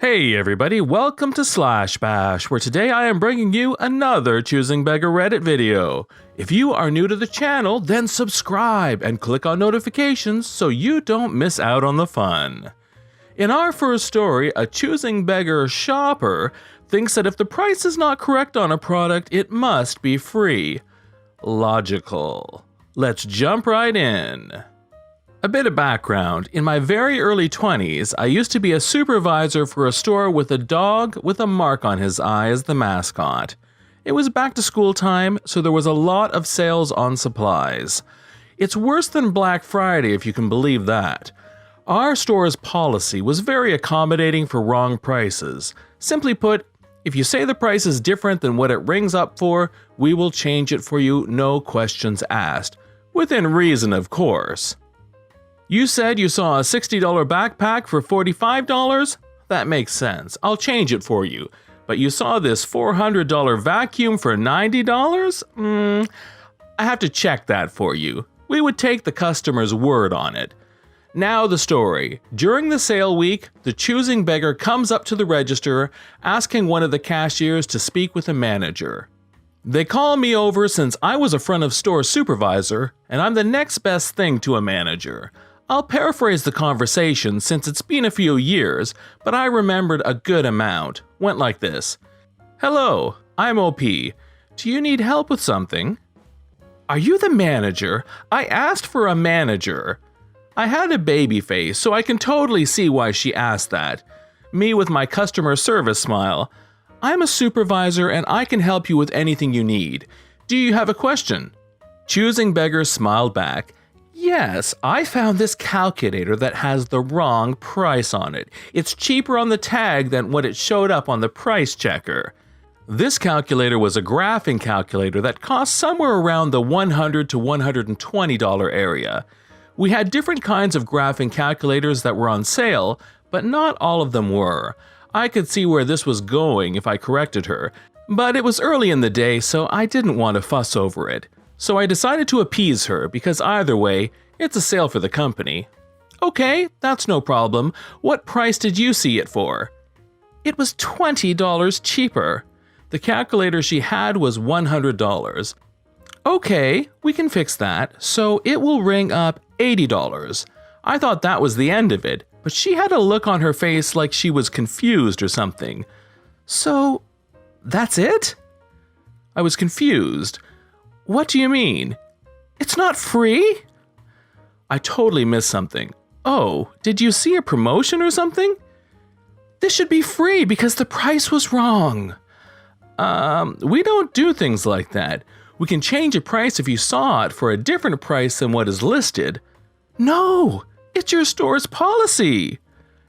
Hey everybody, welcome to Slash Bash, where today I am bringing you another Choosing Beggar Reddit video. If you are new to the channel, then subscribe and click on notifications so you don't miss out on the fun. In our first story, a Choosing Beggar shopper thinks that if the price is not correct on a product, it must be free. Logical. Let's jump right in. A bit of background. In my very early 20s, I used to be a supervisor for a store with a dog with a mark on his eye as the mascot. It was back to school time, so there was a lot of sales on supplies. It's worse than Black Friday, if you can believe that. Our store's policy was very accommodating for wrong prices. Simply put, if you say the price is different than what it rings up for, we will change it for you, no questions asked. Within reason, of course. You said you saw a $60 backpack for $45? That makes sense. I'll change it for you. But you saw this $400 vacuum for $90? I have to check that for you. We would take the customer's word on it. Now the story. During the sale week, the Choosing Beggar comes up to the register, asking one of the cashiers to speak with a manager. They call me over since I was a front of store supervisor, and I'm the next best thing to a manager. I'll paraphrase the conversation since it's been a few years, but I remembered a good amount. Went like this. Hello, I'm OP. Do you need help with something? Are you the manager? I asked for a manager. I had a baby face, so I can totally see why she asked that. Me with my customer service smile. I'm a supervisor and I can help you with anything you need. Do you have a question? Choosing Beggar smiled back. Yes, I found this calculator that has the wrong price on it. It's cheaper on the tag than what it showed up on the price checker. This calculator was a graphing calculator that cost somewhere around the $100 to $120 area. We had different kinds of graphing calculators that were on sale, but not all of them were. I could see where this was going if I corrected her, but it was early in the day, so I didn't want to fuss over it. So I decided to appease her because either way, it's a sale for the company. Okay, that's no problem. What price did you see it for? It was $20 cheaper. The calculator she had was $100. Okay, we can fix that, so it will ring up $80. I thought that was the end of it, but she had a look on her face like she was confused or something. So, that's it? I was confused. What do you mean? It's not free? I totally missed something. Oh, did you see a promotion or something? This should be free because the price was wrong. We don't do things like that. We can change a price if you saw it for a different price than what is listed. No, it's your store's policy.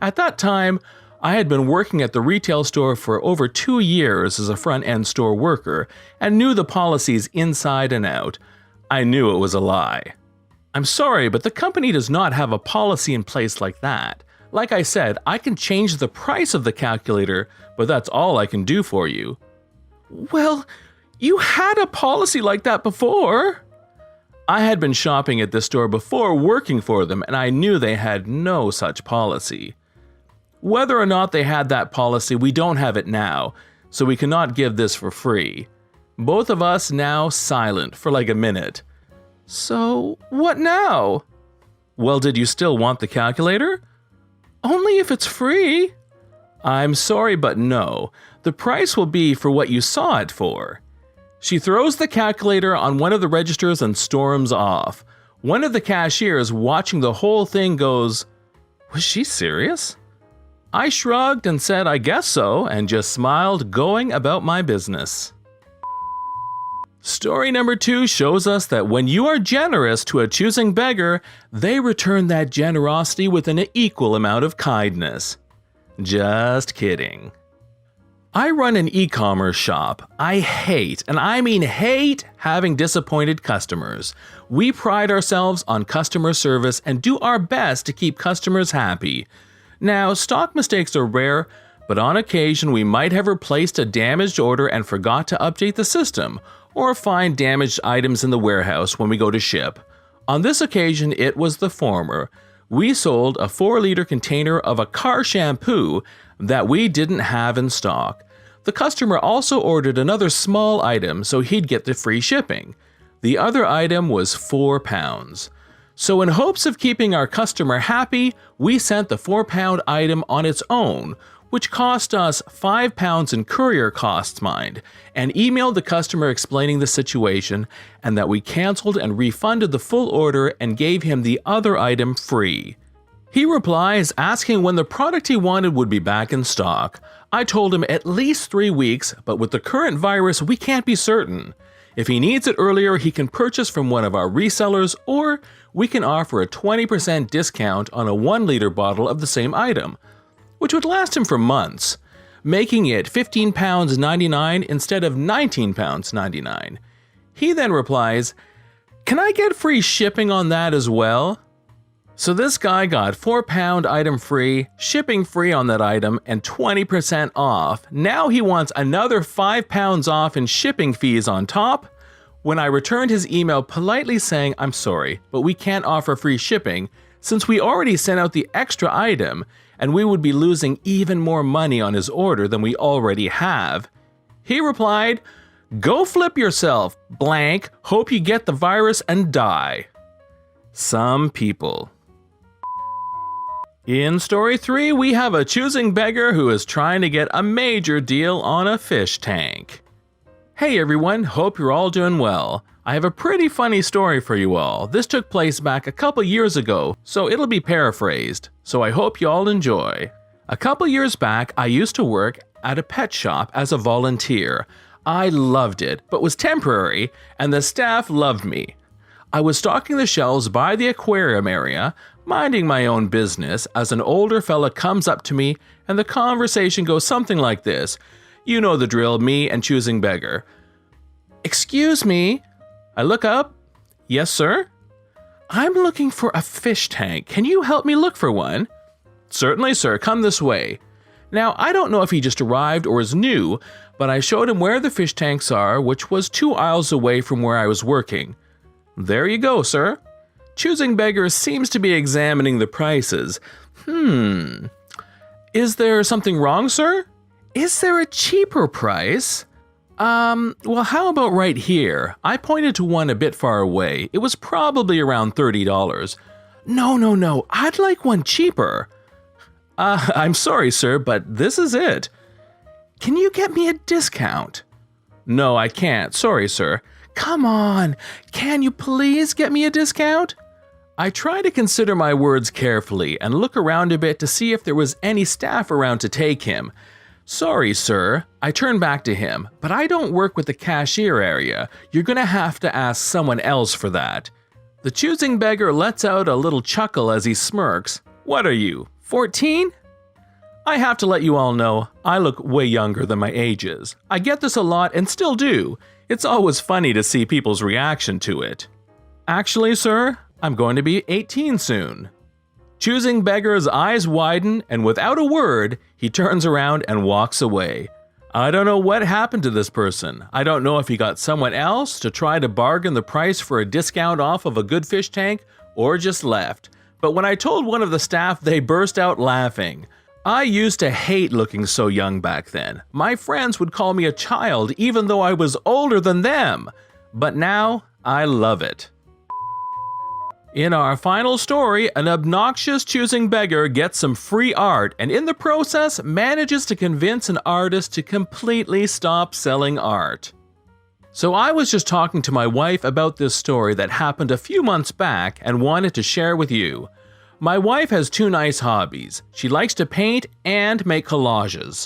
At that time, I had been working at the retail store for over 2 years as a front-end store worker and knew the policies inside and out. I knew it was a lie. I'm sorry, but the company does not have a policy in place like that. Like I said, I can change the price of the calculator, but that's all I can do for you. Well, you had a policy like that before. I had been shopping at this store before working for them, and I knew they had no such policy. Whether or not they had that policy, we don't have it now, so we cannot give this for free. Both of us now silent for like a minute. So, what now? Well, did you still want the calculator? Only if it's free. I'm sorry, but no. The price will be for what you saw it for. She throws the calculator on one of the registers and storms off. One of the cashiers watching the whole thing goes, "Was she serious?" I shrugged and said I guess so, and just smiled, going about my business. Story number 2 shows us that when you are generous to a choosing beggar, they return that generosity with an equal amount of kindness. Just kidding. I run an e-commerce shop. I hate, and I mean hate, having disappointed customers. We pride ourselves on customer service and do our best to keep customers happy. Now, stock mistakes are rare, but on occasion we might have replaced a damaged order and forgot to update the system, or find damaged items in the warehouse when we go to ship. On this occasion, it was the former. We sold a 4-liter container of a car shampoo that we didn't have in stock. The customer also ordered another small item so he'd get the free shipping. The other item was £4. So in hopes of keeping our customer happy, we sent the £4 item on its own, which cost us £5 in courier costs, mind, and emailed the customer explaining the situation and that we canceled and refunded the full order and gave him the other item free. He replies asking when the product he wanted would be back in stock. I told him at least 3 weeks, but with the current virus, we can't be certain. If he needs it earlier, he can purchase from one of our resellers, or we can offer a 20% discount on a 1-liter bottle of the same item, which would last him for months, making it £15.99 instead of £19.99. He then replies, "Can I get free shipping on that as well?" So this guy got £4 item free, shipping free on that item, and 20% off. Now he wants another £5 off in shipping fees on top. When I returned his email politely saying, "I'm sorry, but we can't offer free shipping since we already sent out the extra item and we would be losing even more money on his order than we already have," he replied, "Go flip yourself, blank, hope you get the virus and die." Some people. In story 3, we have a choosing beggar who is trying to get a major deal on a fish tank. Hey everyone, hope you're all doing well. I have a pretty funny story for you all. This took place back a couple years ago, so it'll be paraphrased, so I hope you all enjoy. A couple years back, I used to work at a pet shop as a volunteer. I loved it, but was temporary, and the staff loved me. I was stocking the shelves by the aquarium area, minding my own business, as an older fella comes up to me and the conversation goes something like this. You know the drill, me and choosing beggar. "Excuse me?" I look up. "Yes, sir?" "I'm looking for a fish tank. Can you help me look for one?" "Certainly, sir. Come this way." Now, I don't know if he just arrived or is new, but I showed him where the fish tanks are, which was 2 aisles away from where I was working. "There you go, sir." Choosing Beggar seems to be examining the prices. Is there something wrong, sir? Is there a cheaper price? Well, how about right here? I pointed to one a bit far away. It was probably around $30. No, I'd like one cheaper. I'm sorry, sir, but this is it. Can you get me a discount? No, I can't. Sorry, sir. Come on, can you please get me a discount? I try to consider my words carefully and look around a bit to see if there was any staff around to take him. Sorry, sir. I turn back to him, but I don't work with the cashier area. You're gonna have to ask someone else for that. The choosing beggar lets out a little chuckle as he smirks. What are you, 14? I have to let you all know, I look way younger than my age is. I get this a lot and still do. It's always funny to see people's reaction to it. Actually, sir, I'm going to be 18 soon. Choosing beggar's eyes widen, and without a word, he turns around and walks away. I don't know what happened to this person. I don't know if he got someone else to try to bargain the price for a discount off of a good fish tank, or just left. But when I told one of the staff, they burst out laughing. I used to hate looking so young back then. My friends would call me a child even though I was older than them. But now, I love it. In our final story, an obnoxious choosing beggar gets some free art and in the process manages to convince an artist to completely stop selling art. So I was just talking to my wife about this story that happened a few months back and wanted to share with you. My wife has 2 nice hobbies. She likes to paint and make collages.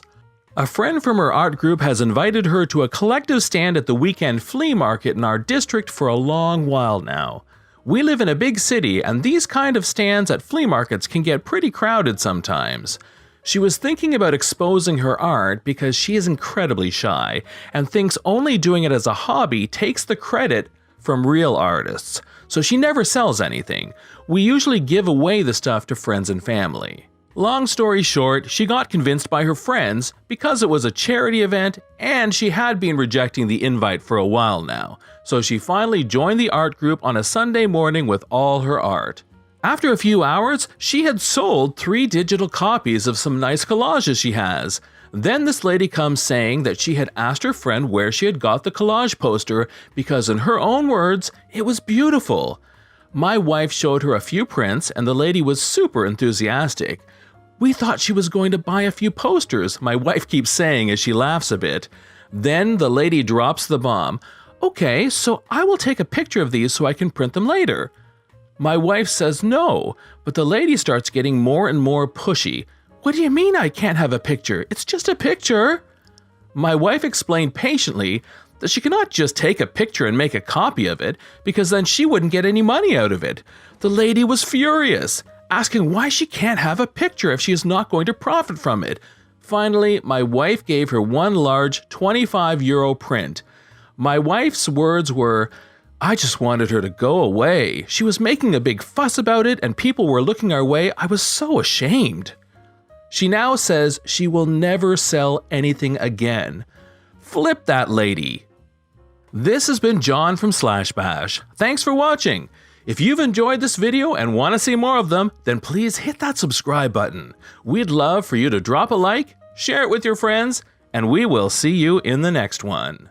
A friend from her art group has invited her to a collective stand at the weekend flea market in our district for a long while now. We live in a big city, and these kind of stands at flea markets can get pretty crowded sometimes. She was thinking about exposing her art because she is incredibly shy and thinks only doing it as a hobby takes the credit from real artists, so she never sells anything. We usually give away the stuff to friends and family. Long story short, she got convinced by her friends because it was a charity event and she had been rejecting the invite for a while now, so she finally joined the art group on a Sunday morning with all her art. After a few hours, she had sold 3 digital copies of some nice collages she has. Then this lady comes saying that she had asked her friend where she had got the collage poster because, in her own words, it was beautiful. My wife showed her a few prints and the lady was super enthusiastic. "We thought she was going to buy a few posters," my wife keeps saying as she laughs a bit. Then the lady drops the bomb. "Okay, so I will take a picture of these so I can print them later." My wife says no, but the lady starts getting more and more pushy. "What do you mean I can't have a picture? It's just a picture." My wife explained patiently that she cannot just take a picture and make a copy of it, because then she wouldn't get any money out of it. The lady was furious, asking why she can't have a picture if she is not going to profit from it. Finally, my wife gave her one large €25 print. My wife's words were, "I just wanted her to go away. She was making a big fuss about it and people were looking our way. I was so ashamed." She now says she will never sell anything again. Flip that lady. This has been John from Slash Bash. Thanks for watching. If you've enjoyed this video and want to see more of them, then please hit that subscribe button. We'd love for you to drop a like, share it with your friends, and we will see you in the next one.